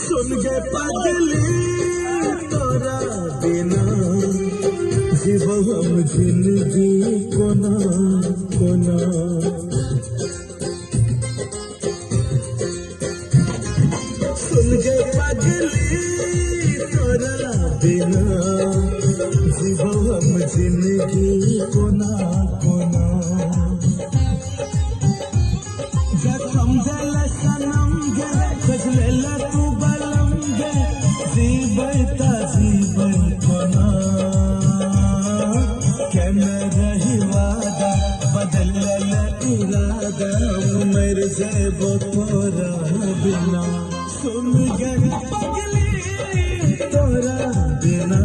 सुन गए पगली तोरा बिना जीवो हम जिंदगी कोना कोना। सुन गए पगली तोरा बिना जीवो हम जिंदगी कोना कोना। जखम दिल सनम गे सजलेला तू बलम गे जीवता कोना। कहना रही वादा बदल इरादा मर जेबो तोरा बिना। सुन गए पगली तोरा बिना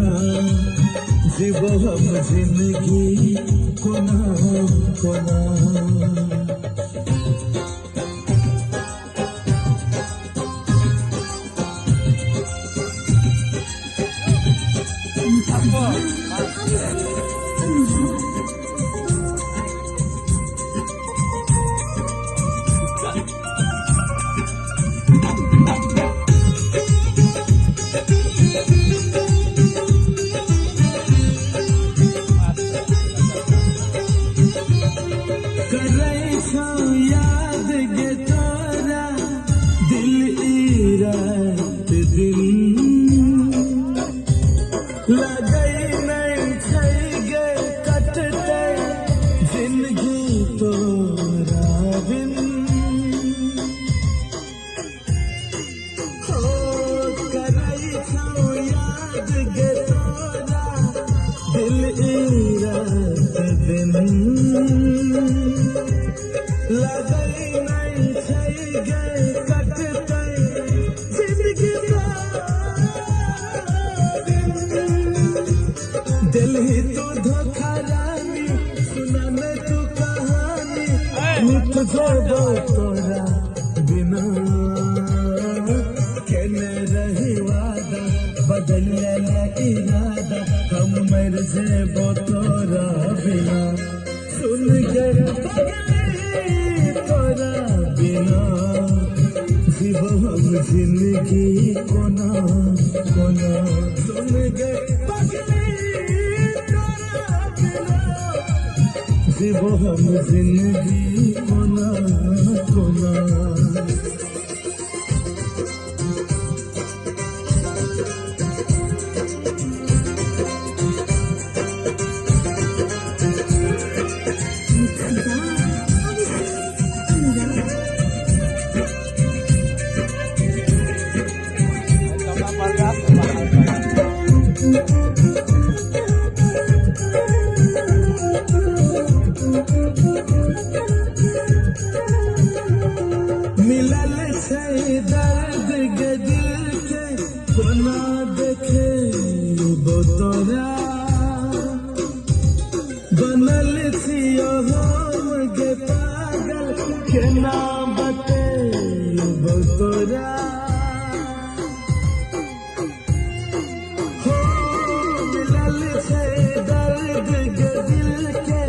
जीवो हम जिंदगी कोना कोना। याद गे तोरा दिल रात दिन लगई नहीं छै गे कटते जिंदगी तोरा बिन। हो करई छौ याद गे तोरा दिल रात दिन लगई नहीं छै गे कटते जिंदगी दिल ही तो धोखा रानी सुना मैं तू कहानी मिट जेबो तोरा बिना। कहने रही वादा बदल इरादा हम मर जेबो तोरा बिना। सुन गए तोरा बिना जीवो हम जिंदगी कोना कोना। सुन गए पगली तोरा बिना जीवो हम जिंदगी कोना कोना। मिलल छै दर्द गे दिल के कोना देखे तोरा। बनल छियो हम गे पागल केना बतेबो तोरा। हो मिलल छै दर्द गे दिल के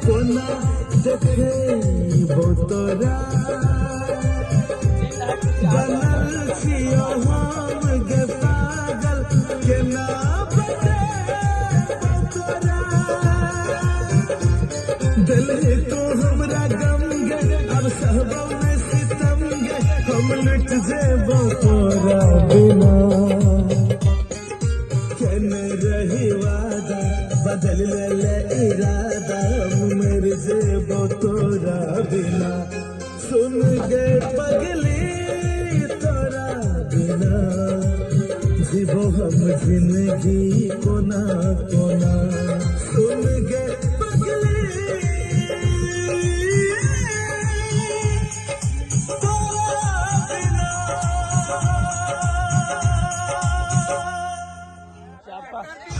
कोना देखे तोरा। बनल छियो हम गे पागल केना बतेबो तोरा। दिल ही तो हमरा गम गे अब सहबो में सितम गे हम लुट जेबो तोरा बिना। कहने रही वादा बदल इरादा मर जेबो तोरा बिना। सुन गए पगली तोरा बिना जीवो हम जिंदगी कोना कोना।